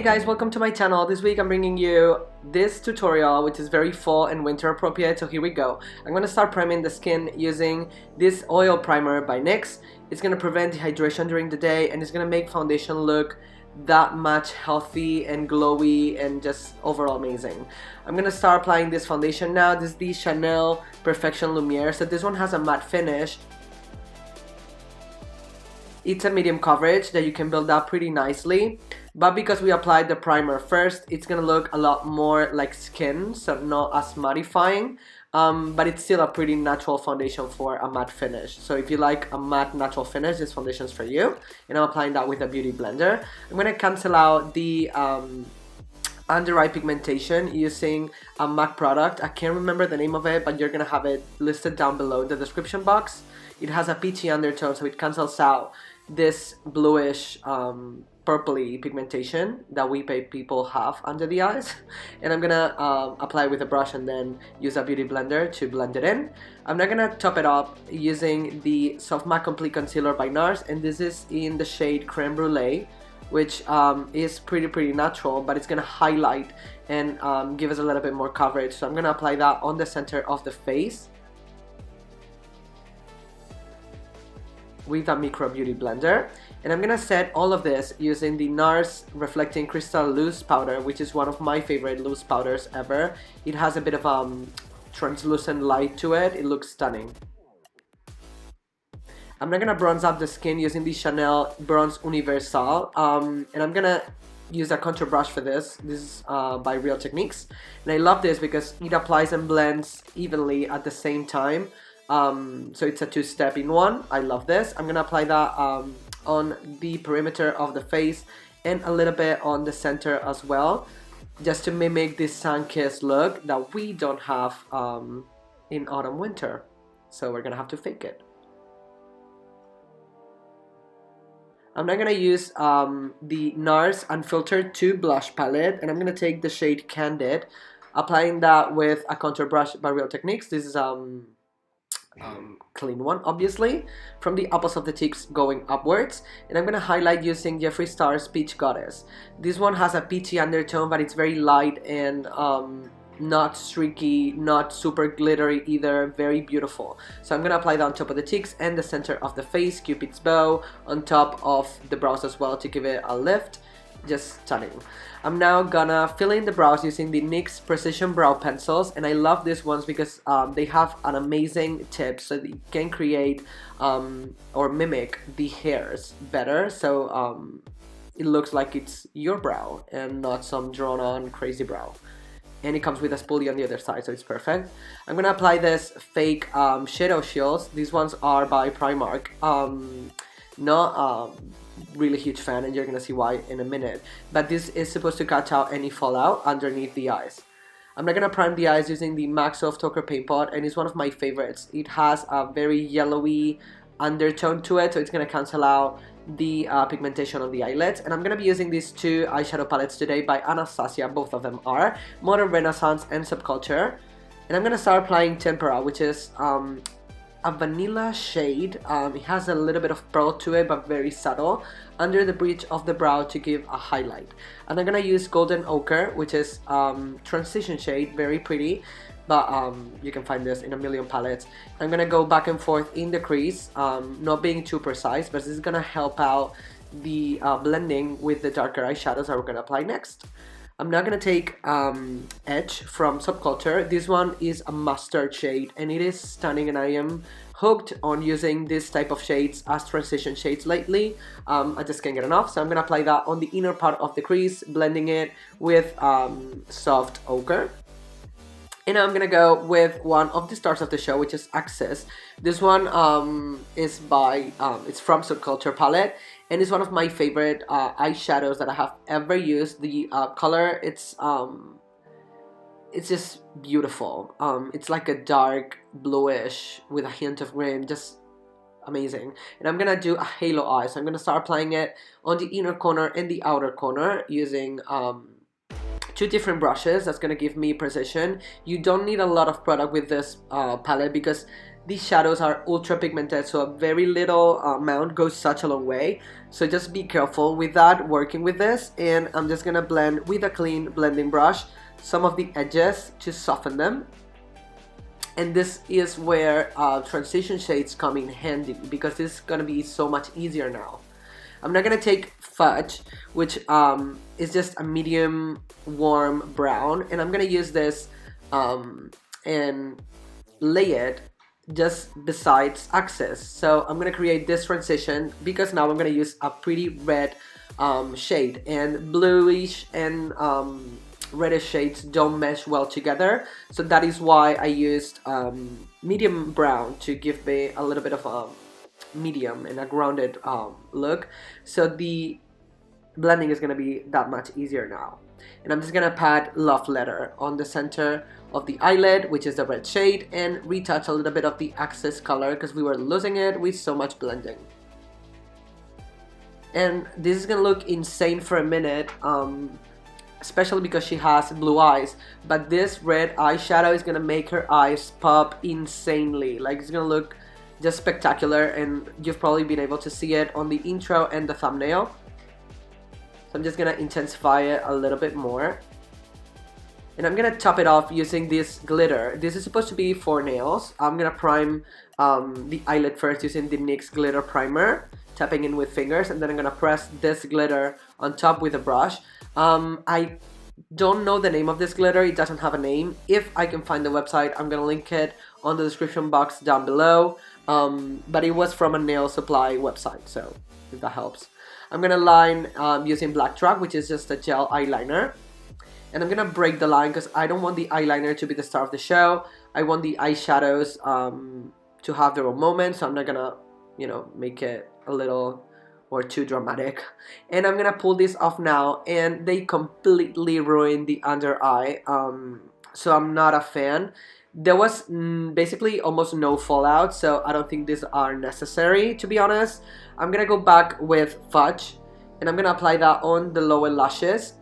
Hey guys, welcome to my channel. This week I'm bringing you this tutorial which is very fall and winter appropriate, so here we go. I'm going to start priming the skin using this oil primer by NYX. It's going to prevent dehydration during the day and it's going to make foundation look that much healthy and glowy and just overall amazing. I'm going to start applying this foundation now. This is the Chanel Perfection Lumiere, so this one has a matte finish. It's a medium coverage that you can build up pretty nicely, but because we applied the primer first, it's gonna look a lot more like skin, so not as mattifying, but it's still a pretty natural foundation for a matte finish. So if you like a matte natural finish, this foundation is for you. And I'm applying that with a beauty blender. I'm gonna cancel out the under eye pigmentation using a MAC product. I can't remember the name of it, but you're gonna have it listed down below in the description box. It has a peachy undertone, so it cancels out this bluish purpley pigmentation that we people have under the eyes. And I'm gonna apply it with a brush and then use a beauty blender to blend it in. I'm not gonna top it up using the Soft Matte Complete Concealer by NARS, and this is in the shade Creme Brûlée, which is pretty natural, but it's gonna highlight and give us a little bit more coverage. So I'm gonna apply that on the center of the face with a micro beauty blender. And I'm gonna set all of this using the NARS Reflecting Crystal Loose Powder, which is one of my favorite loose powders ever. It has a bit of translucent light to it. It looks stunning. I'm not gonna bronze up the skin using the Chanel Bronze Universal, and I'm gonna use a contour brush for this. This is by Real Techniques, and I love this because it applies and blends evenly at the same time. So it's a two-step in one. I love this. I'm gonna apply that on the perimeter of the face and a little bit on the center as well, just to mimic this sun-kissed look that we don't have in autumn winter. So we're gonna have to fake it. I'm not gonna use the NARS Unfiltered 2 blush palette, and I'm gonna take the shade Candid, applying that with a contour brush by Real Techniques. This is clean one, obviously, from the uppers of the cheeks going upwards, and I'm gonna highlight using Jeffree Star's Peach Goddess. This one has a peachy undertone, but it's very light and not streaky, not super glittery either, very beautiful. So I'm gonna apply that on top of the cheeks and the center of the face, Cupid's bow, on top of the brows as well to give it a lift. Just stunning. I'm now gonna fill in the brows using the NYX Precision Brow Pencils, and I love these ones because they have an amazing tip so that you can create or mimic the hairs better, so it looks like it's your brow and not some drawn on crazy brow. And it comes with a spoolie on the other side, so it's perfect. I'm gonna apply this fake shadow shields. These ones are by Primark. Not really huge fan, and you're gonna see why in a minute, but this is supposed to catch out any fallout underneath the eyes. I'm not gonna prime the eyes using the MAC Soft Ochre Paintpot, and it's one of my favorites. It has a very yellowy undertone to it, so it's gonna cancel out the pigmentation on the eyelids. And I'm gonna be using these two eyeshadow palettes today by Anastasia. Both of them are Modern Renaissance and Subculture, and I'm gonna start applying Tempera, which is a vanilla shade. It has a little bit of pearl to it, but very subtle, under the bridge of the brow to give a highlight. And I'm gonna use Golden Ochre, which is transition shade, very pretty, but you can find this in a million palettes. I'm gonna go back and forth in the crease, not being too precise, but this is gonna help out the blending with the darker eyeshadows that we're gonna apply next. I'm now gonna take Edge from Subculture. This one is a mustard shade and it is stunning, and I am hooked on using this type of shades as transition shades lately. I just can't get enough, so I'm gonna apply that on the inner part of the crease, blending it with soft ochre. And I'm gonna go with one of the stars of the show, which is Access. This one is by, it's from Subculture palette, and it's one of my favorite eyeshadows that I have ever used. The color, it's just beautiful. It's like a dark bluish with a hint of green, just amazing. And I'm gonna do a halo eye, so I'm gonna start applying it on the inner corner and the outer corner using two different brushes. That's gonna give me precision. You don't need a lot of product with this palette because these shadows are ultra pigmented, so a very little amount goes such a long way. So just be careful with that working with this. And I'm just gonna blend with a clean blending brush some of the edges to soften them. And this is where transition shades come in handy, because this is gonna be so much easier now. I'm not gonna take Fudge, which is just a medium warm brown, and I'm gonna use this and lay it just besides Axis. So I'm gonna create this transition because now I'm gonna use a pretty red shade, and bluish and reddish shades don't mesh well together, so that is why I used medium brown to give me a little bit of medium and a grounded look. So the blending is gonna be that much easier now. And I'm just gonna pat Love Letter on the center of the eyelid, which is the red shade, and retouch a little bit of the Axis color because we were losing it with so much blending. And this is gonna look insane for a minute, especially because she has blue eyes, but this red eyeshadow is gonna make her eyes pop insanely. Like, it's gonna look just spectacular, and you've probably been able to see it on the intro and the thumbnail. So I'm just gonna intensify it a little bit more. And I'm gonna top it off using this glitter. This is supposed to be for nails. I'm gonna prime the eyelid first using the NYX Glitter Primer, tapping in with fingers, and then I'm gonna press this glitter on top with a brush. I don't know the name of this glitter, it doesn't have a name. If I can find the website, I'm gonna link it on the description box down below. But it was from a nail supply website, so if that helps. I'm gonna line using Blacktrack, which is just a gel eyeliner. And I'm gonna break the line because I don't want the eyeliner to be the star of the show. I want the eyeshadows to have their own moment, so I'm not gonna, you know, make it a little or too dramatic. And I'm gonna pull this off now, and they completely ruined the under eye, so I'm not a fan. There was basically almost no fallout, so I don't think these are necessary, to be honest. I'm gonna go back with Fudge, and I'm gonna apply that on the lower lashes.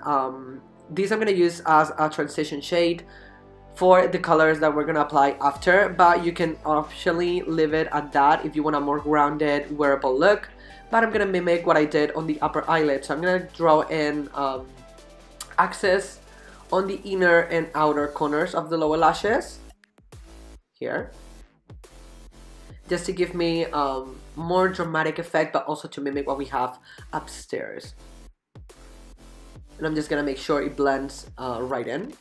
These I'm gonna use as a transition shade for the colors that we're gonna apply after, but you can optionally leave it at that if you want a more grounded, wearable look. But I'm gonna mimic what I did on the upper eyelid, so I'm gonna draw in Axis on the inner and outer corners of the lower lashes here, just to give me more dramatic effect, but also to mimic what we have upstairs. And I'm just gonna make sure it blends right in.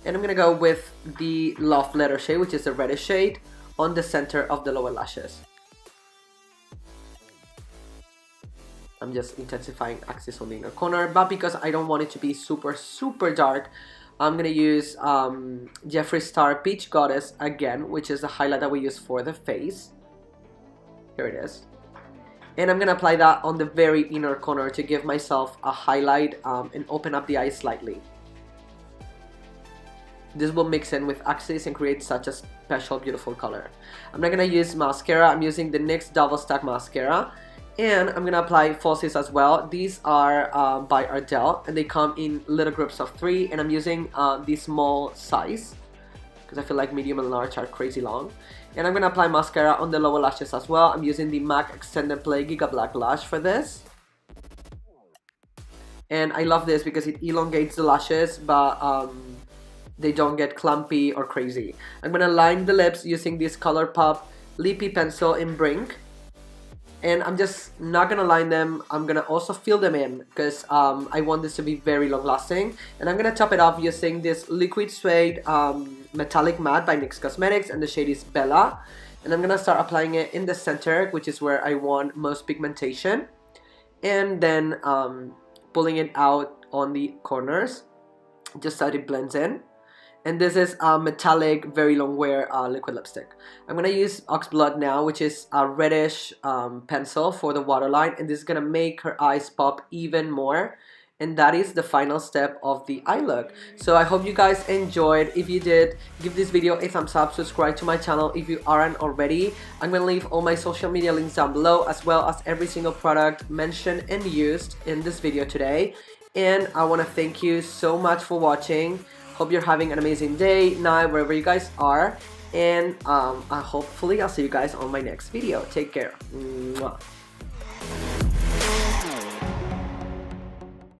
And I'm gonna go with the Love Letter shade, which is the reddish shade, on the center of the lower lashes. I'm just intensifying Axis on the inner corner, but because I don't want it to be super dark, I'm gonna use Jeffree Star Peach Goddess again, which is the highlight that we use for the face. Here it is. And I'm gonna apply that on the very inner corner to give myself a highlight and open up the eye slightly. This will mix in with Axis and create such a special, beautiful color. I'm not gonna use mascara. I'm using the NYX Double Stack Mascara. And I'm gonna apply falsies as well. These are by Ardell, and they come in little groups of 3, and I'm using the small size because I feel like medium and large are crazy long. And I'm gonna apply mascara on the lower lashes as well. I'm using the MAC Extended Play Gigablack Lash for this. And I love this because it elongates the lashes, but they don't get clumpy or crazy. I'm gonna line the lips using this Colourpop Lippy Pencil in Brink. And I'm just not gonna line them, I'm gonna also fill them in because I want this to be very long lasting. And I'm gonna top it off using this Liquid Suede Metallic Matte by NYX Cosmetics, and the shade is Bella. And I'm gonna start applying it in the center, which is where I want most pigmentation. And then pulling it out on the corners, just so that it blends in. And this is a metallic, very long wear liquid lipstick. I'm gonna use Oxblood now, which is a reddish pencil for the waterline, and this is gonna make her eyes pop even more. And that is the final step of the eye look. So I hope you guys enjoyed. If you did, give this video a thumbs up, subscribe to my channel if you aren't already. I'm gonna leave all my social media links down below, as well as every single product mentioned and used in this video today. And I wanna thank you so much for watching. Hope you're having an amazing day, night, wherever you guys are. And hopefully I'll see you guys on my next video. Take care. Mwah.